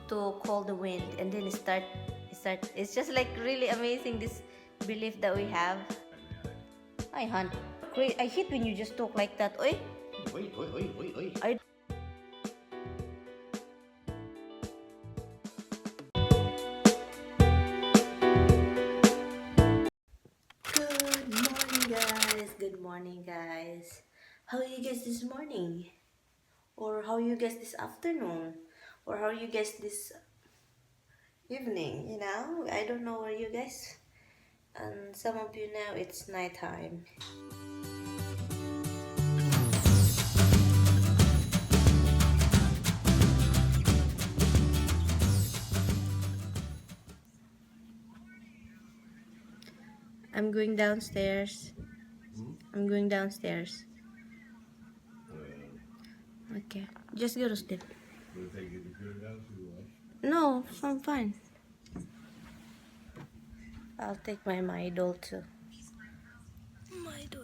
to call the wind, and then it start. It's just like really amazing, this belief that we have. Hi, hon. I hate when you just talk like that. Oi. Oi, oi, oi, oi, oi. Good morning, guys. Good morning, guys. How are you guys this morning? Or how are you guys this afternoon? Or how are you guys this evening? You know, I don't know where you guys. And some of you know it's nighttime. I'm going downstairs. I'm going downstairs. Okay, just go to sleep. Will they take your computer down to No, I'm fine. I'll take my doll too. My doll.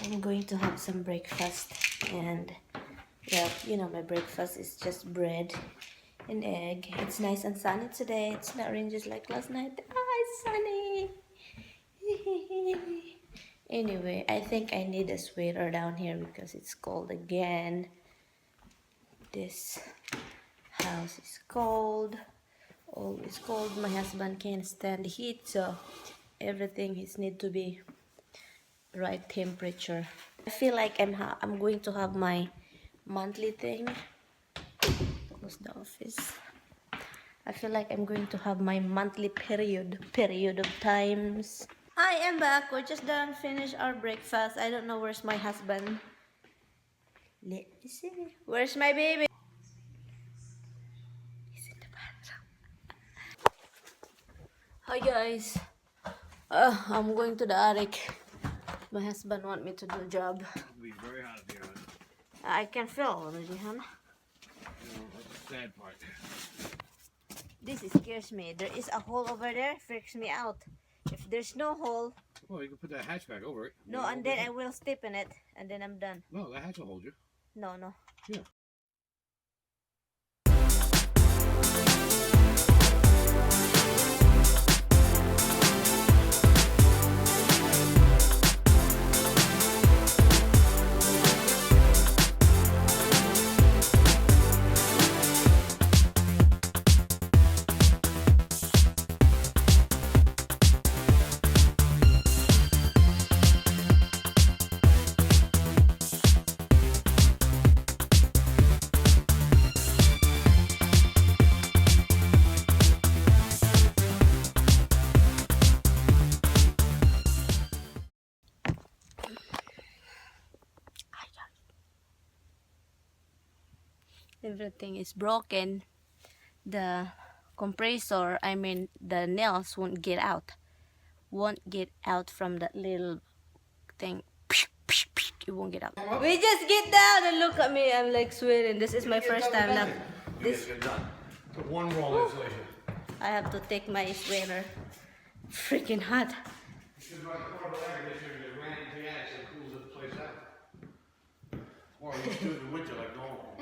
I'm going to have some breakfast, and yeah, you know, my breakfast is just bread and egg. It's nice and sunny today. It's not raining just like last night. Ah, it's sunny. Anyway, I think I need a sweater down here because it's cold again. This house is cold. Always cold. My husband can't stand the heat, so everything is need to be right temperature. I feel like I'm going to have my monthly thing. Close the office. I feel like I'm going to have my monthly period of times. I am back. We're just done finish our breakfast. I don't know where's my husband. Let me see. Where's my baby? He's in the bathroom. Hi guys. I'm going to the attic. My husband want me to do a job. It'll be very hot up here, huh? I can feel already, huh? You know, that's the sad part. This scares me. There is a hole over there. Freaks me out. If there's no hole, Well, you can put that hatchback over it. no, and then I will step in it, and then I'm done. No, that hatch will hold you. No, no. Yeah. Everything is broken. The compressor, I mean the nails won't get out. Won't get out from that little thing. It won't get out. We just get down and look at me. I'm like sweating. This is my first time now. This Get done. Put one roll insulation. I have to take my sweater. Freaking hot. You should run the portable air conditioner and ran into the attic so it cools the place out. Or you do it in the winter like normal.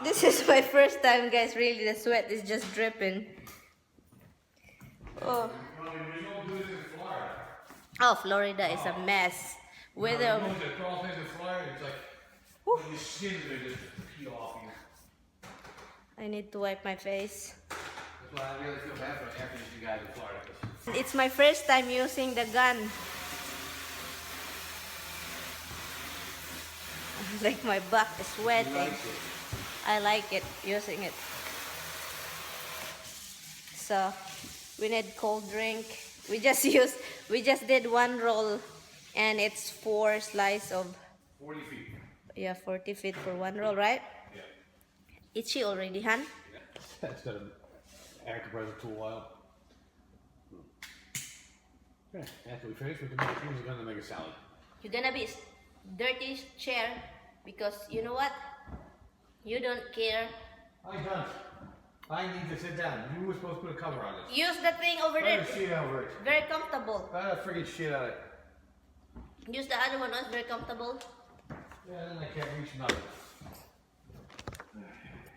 This is my first time, guys. Really, the sweat is just dripping. Oh, You don't do this in Florida. oh, Florida is a mess. Weather. You go to the crawl space in Florida, it's like when your skin they just peel off you. I need to wipe my face. That's why I really feel bad for the air conditioning guys in Florida. It's my first time using the gun. Like my back is sweating. I like it, using it. So we need cold drink. We just did one roll, and it's 4 slices of 40 feet. yeah, 40 feet for one roll, right? Yeah. Itchy already, huh? That's got an air compressor tool while. Okay, after we finish, we can use the gun to make a salad. You're gonna be dirty chair because you know what? You don't care. I don't. I need to sit down. You were supposed to put a cover on this. Use the thing over Put there. a sheet over it. Very comfortable. Put a freaking shit on it. Use the other one. It's very comfortable. Yeah, then I can't reach nothing.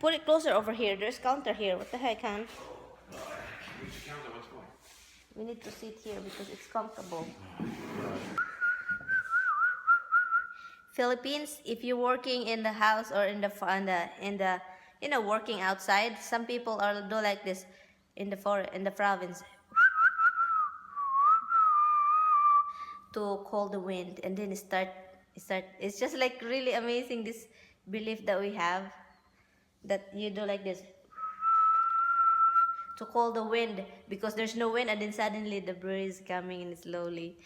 Put it closer over here. There's counter here. What the heck, hon? Reach the counter, what's going? We need to sit here because it's comfortable. Philippines, if you're working in the house or in the working outside, some people do like this in the province to call the wind, and then it start. It's just like really amazing, this belief that we have, that you do like this to call the wind because there's no wind, and then suddenly the breeze coming in slowly.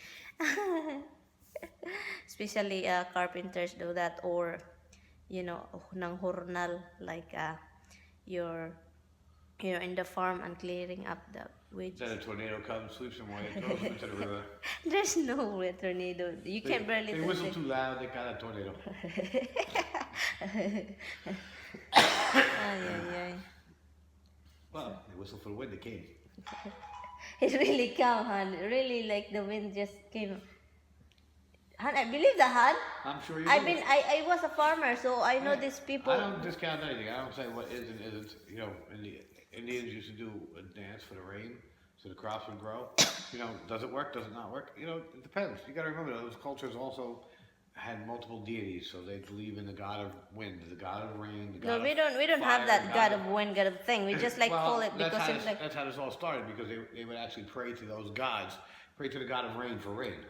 Especially carpenters do that, or nang hornal, like you're in the farm and clearing up the wedges. Then a tornado comes, sweeps them away, throws them into the river. There's no tornado. You can't barely. They whistle too loud, they got a tornado. Ay, ay, ay. Well, they whistle for the wind, it came. It really came, Han. Really, like the wind just came. Han, I believe that, Han. I'm sure you do. I was a farmer, so I know these people. I don't discount anything. I don't say what is and isn't. The Indians used to do a dance for the rain, so the crops would grow. Does it work? Does it not work? It depends. You got to remember those cultures also had multiple deities, so they believe in the god of wind, the god of rain, the god No, we don't fire, have that god of wind, god of thing. We just call it because it's like. That's how this all started, because they would actually pray to those gods, pray to the god of rain for rain.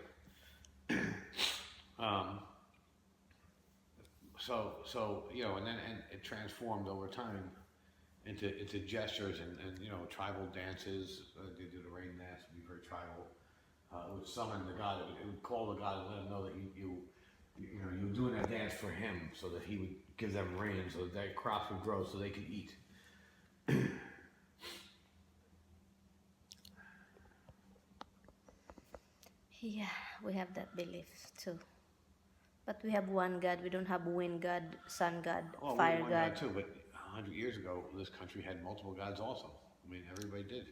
And it transformed over time into gestures and tribal dances. They do the rain dance, would be very tribal. It would summon the god. It would call the god and let him know that you were doing that dance for him, so that he would give them rain, so that their crops would grow, so they could eat. Yeah, we have that belief too. But we have one God. We don't have wind God, sun God, fire we won God. that too, but 100 years ago, this country had multiple gods also. I mean, everybody did.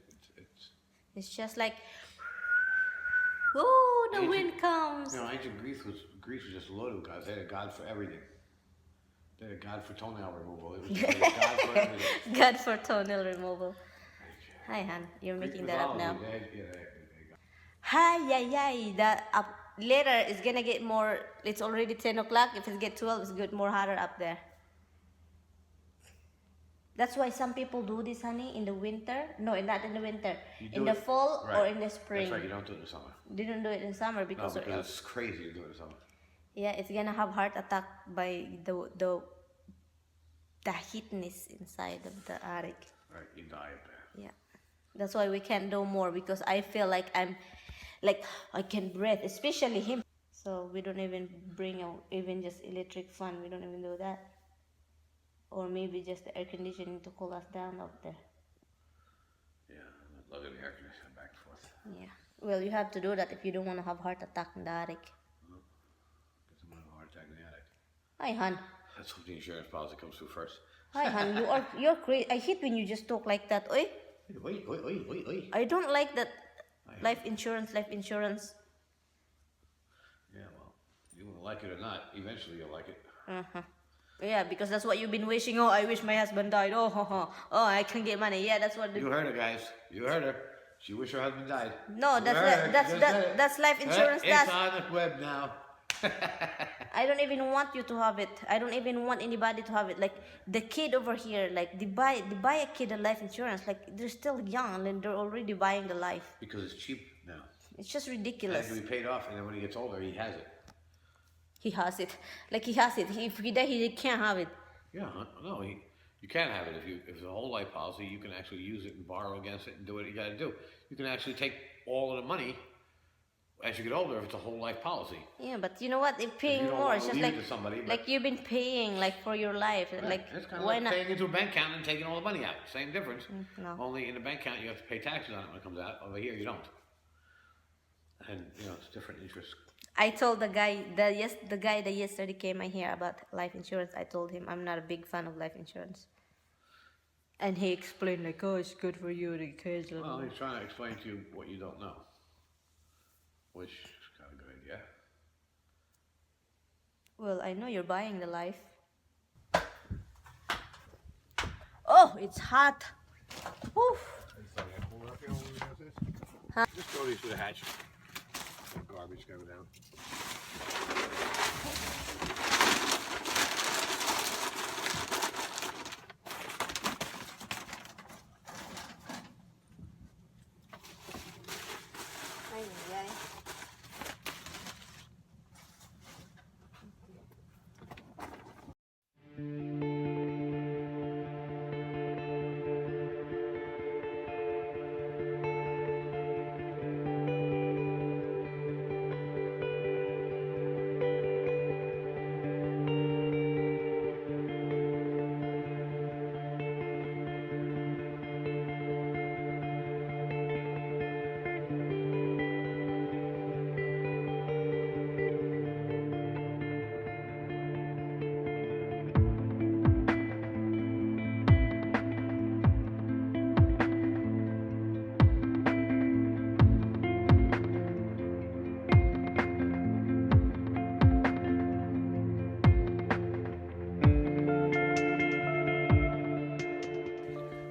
It's just like, oh, the wind comes. Ancient Greece was just loaded with gods. They had a god for everything. They had a god for toenail removal. It was a god for everything. God for toenail removal. Hi, Han. You're making that up now. Hi, yay. Later it's gonna get more. It's already 10 o'clock. If it gets 12, it's get more hotter up there. That's why some people do this, honey, in the winter. No, not in the winter. In the fall or in the spring. That's right. You don't do it in the summer. They don't do it in summer because it's crazy to do it in summer. Yeah, it's gonna have heart attack by the heatness inside of the attic. Right, you die up there. Yeah, that's why we can't do more, because I feel like I can breathe, especially him. So we don't even bring out even just electric fan. We don't even do that. Or maybe just the air conditioning to cool us down up there. Yeah, I love the air conditioning back and forth. Yeah. Well, you have to do that if you don't want to have heart attack in the attic. Because I'm going to have a heart attack in the attic. Hi, hon. Let's hope the insurance policy comes through first. Hi, hon. You're crazy. I hate when you just talk like that. Oi. Oi. I don't like that. Life insurance. Yeah, well, you won't like it or not. Eventually you'll like it. Yeah, because that's what you've been wishing. Oh, I wish my husband died. Oh, I can get money. Yeah, that's what. You heard her, guys. You heard her. She wished her husband died. No, that's life insurance. It's on the web now. I don't even want you to have it. I don't even want anybody to have it. Like the kid over here, like they buy a kid a life insurance. Like they're still young and they're already buying the life. Because it's cheap now. It's just ridiculous. And it can be paid off, and then when he gets older, he has it. He has it. Like he has it. If he dies, he can't have it. Yeah, no, you can't have it. If it's a whole life policy, you can actually use it and borrow against it and do what you got to do. You can actually take all of the money as you get older if it's a whole life policy. Yeah, but you know what? They're paying more. It's just like you've been paying like for your life. Right. Like it's kind of why like not? paying into a bank account and taking all the money out. Same difference. No. Only in the bank account you have to pay taxes on it when it comes out. Over here you don't. And it's different interest. I told the guy that yesterday came here about life insurance. I told him I'm not a big fan of life insurance. And he explained like, oh, it's good for you, the kids. Well, he's trying to explain to you what you don't know, which is kind of a good idea. Well, I know you're buying the life. Oh, it's hot. Whew. Huh? Just throw these to the hatch. Garbage go down. Ay, ay, ay.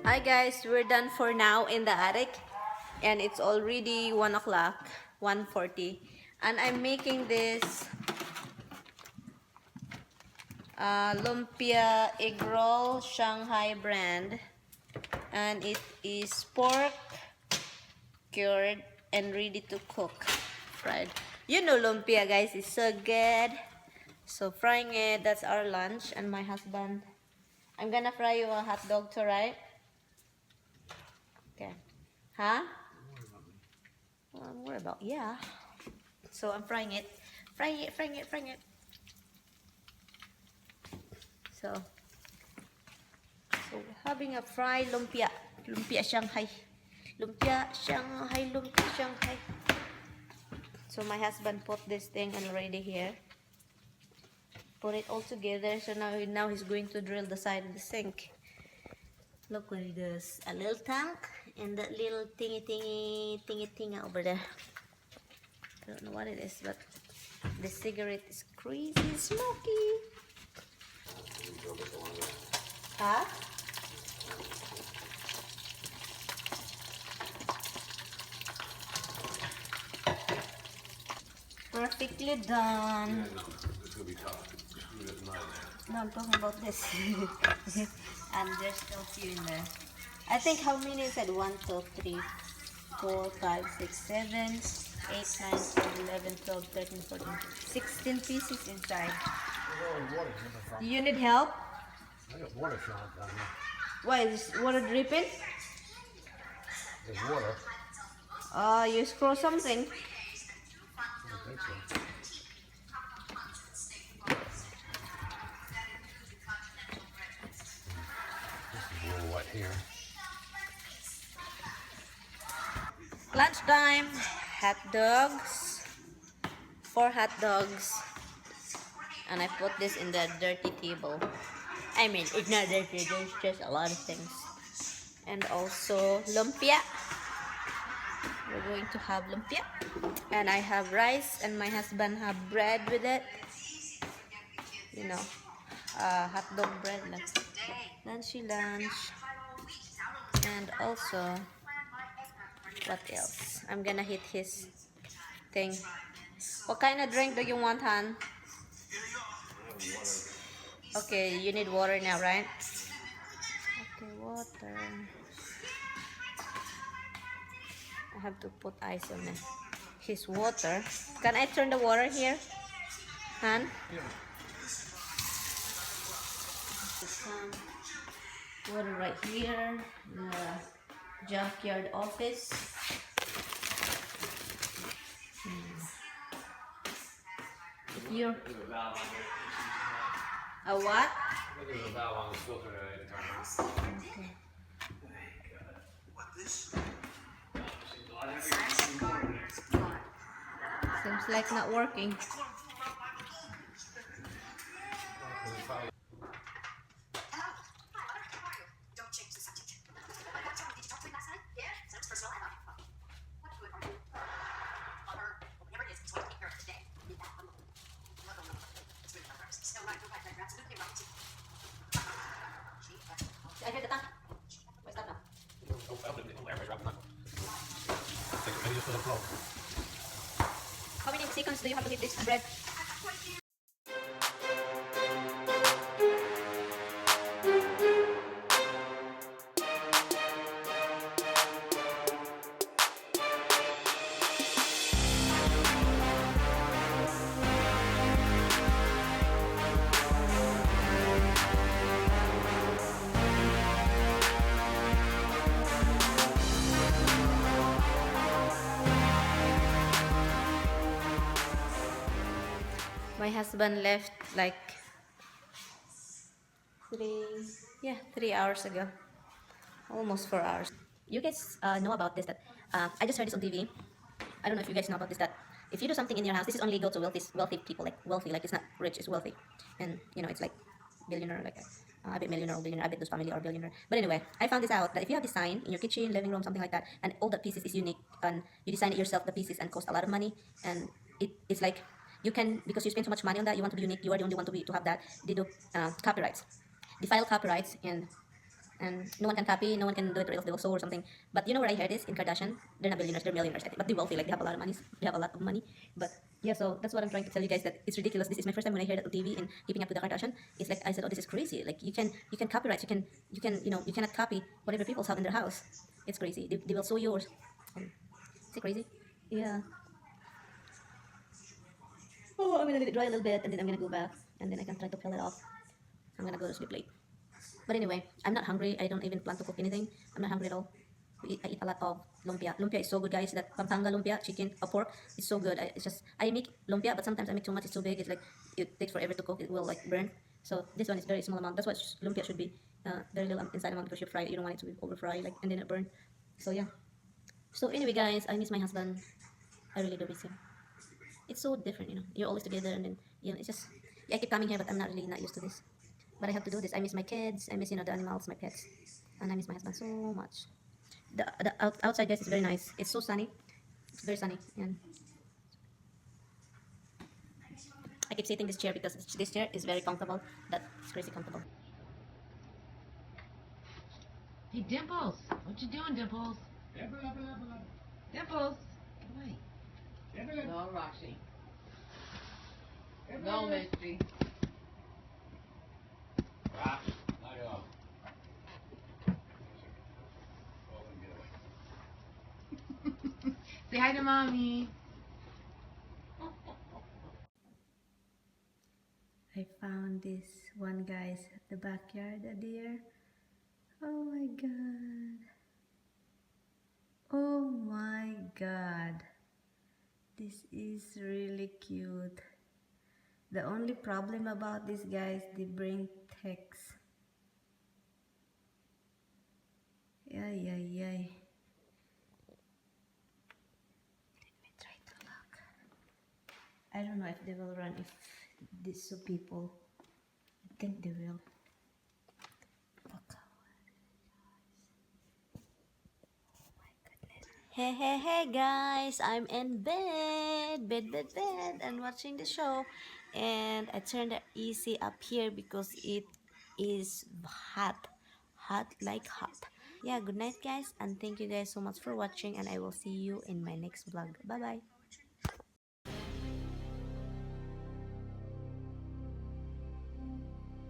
Hi guys, we're done for now in the attic and it's already 1 o'clock, 1:40, and I'm making this lumpia egg roll Shanghai brand, and it is pork cured and ready to cook, fried. You know lumpia guys is so good. So frying it, that's our lunch. And my husband, I'm gonna fry you a hot dog too, right? Okay. Huh? Well, I'm worried about, yeah. So I'm frying it. Frying it, frying it, frying it. So we're having a fried lumpia. Lumpia Shanghai. Lumpia Shanghai, lumpia Shanghai. So my husband put this thing already here. Put it all together. So now he's going to drill the side of the sink. Look what he does. A little tank and that little thingy over there. I don't know what it is, but the cigarette is crazy smoky. Huh? Perfectly done. Yeah, no, it's gonna be tough. Screw this nut in there. No, I'm talking about this. And there's still a few in there. I think how many is it? 1, 2, 3, 4, 5, 6, 7, 8, 9, 10, 11, 12, 13, 14, 16 pieces inside. Do you need help? I got water showing down here. Why is water dripping? There's water. You scroll something. I don't think so. This is a little wet here. Lunchtime. Hot dogs. 4 hot dogs. And I put this in the dirty table. I mean, it's not dirty, there's just a lot of things. And also lumpia. We're going to have lumpia. And I have rice and my husband have bread with it. You know, hot dog bread. Lunchy lunch. And also, what else? I'm gonna hit his thing. What kind of drink do you want, Han? Okay, you need water now, right? Okay, water. I have to put ice on it. His water. Can I turn the water here? Han? Some water right here. The junkyard office. If you're a what? There's a valve on the filter that I didn't turn on. Okay. Seems like not working. used to the flow. How many seconds do you have to leave this bread? My husband left like 3 hours ago, almost 4 hours. You guys know about this that I just heard this on TV. I don't know if you guys know about this that if you do something in your house, this is only go to wealthy people, like wealthy, like it's not rich, it's wealthy, and it's like billionaire, like a bit millionaire or billionaire, I bet those family are billionaire. But anyway, I found this out that if you have design in your kitchen, living room, something like that, and all the pieces is unique, and you design it yourself, the pieces, and cost a lot of money, and it's like you can, because you spend so much money on that, you want to be unique, you are the only one to have that. They do copyrights, they file copyrights, and no one can copy, no one can do it, or else they will sue or something. But you know where I heard this in Kardashian? They're not billionaires, they're millionaires, I think, but they're wealthy, like they have a lot of money, they have a lot of money. But yeah, so that's what I'm trying to tell you guys, that it's ridiculous. This is my first time when I heard it on TV and keeping up with the Kardashian. It's like I said, oh, this is crazy. Like you can copyright, you can you cannot copy whatever people have in their house. It's crazy. They will sue yours. Is it crazy? Yeah. Oh, I'm gonna let it dry a little bit, and then I'm gonna go back, and then I can try to peel it off. I'm gonna go to sleep late. But anyway, I'm not hungry. I don't even plan to cook anything. I'm not hungry at all. I eat a lot of lumpia. Lumpia is so good, guys. That Pampanga lumpia, chicken, a pork, it's so good. I make lumpia, but sometimes I make too much. It's too big. It's like it takes forever to cook. It will like burn. So this one is very small amount. That's what lumpia should be. Very little inside amount because you fry it. You don't want it to be over fried, like, and then it burn. So yeah. So anyway, guys, I miss my husband. I really do miss him. It's so different, You're always together, and then it's just, yeah, I keep coming here, but I'm not really not used to this. But I have to do this. I miss my kids. I miss the animals, my pets, and I miss my husband so much. The outside, guys, is very nice. It's so sunny. It's very sunny, and I keep sitting this chair because this chair is very comfortable. That's crazy comfortable. Hey, Dimples, what you doing, Dimples? Dimples, wait. No, Roxy. No, Misty. Rock, knock it off. Say hi to mommy. I found this one, guys, at the backyard, a deer. Oh my god. Oh my god. This is really cute. The only problem about this, guys, they bring text. Yeah, yeah, yeah. Let me try to look. I don't know if they will run if these two people. I think they will. Hey, hey, hey, guys, I'm in bed, and watching the show. And I turned the AC up here because it is hot like hot. Yeah, good night, guys, and thank you guys so much for watching, and I will see you in my next vlog. Bye bye.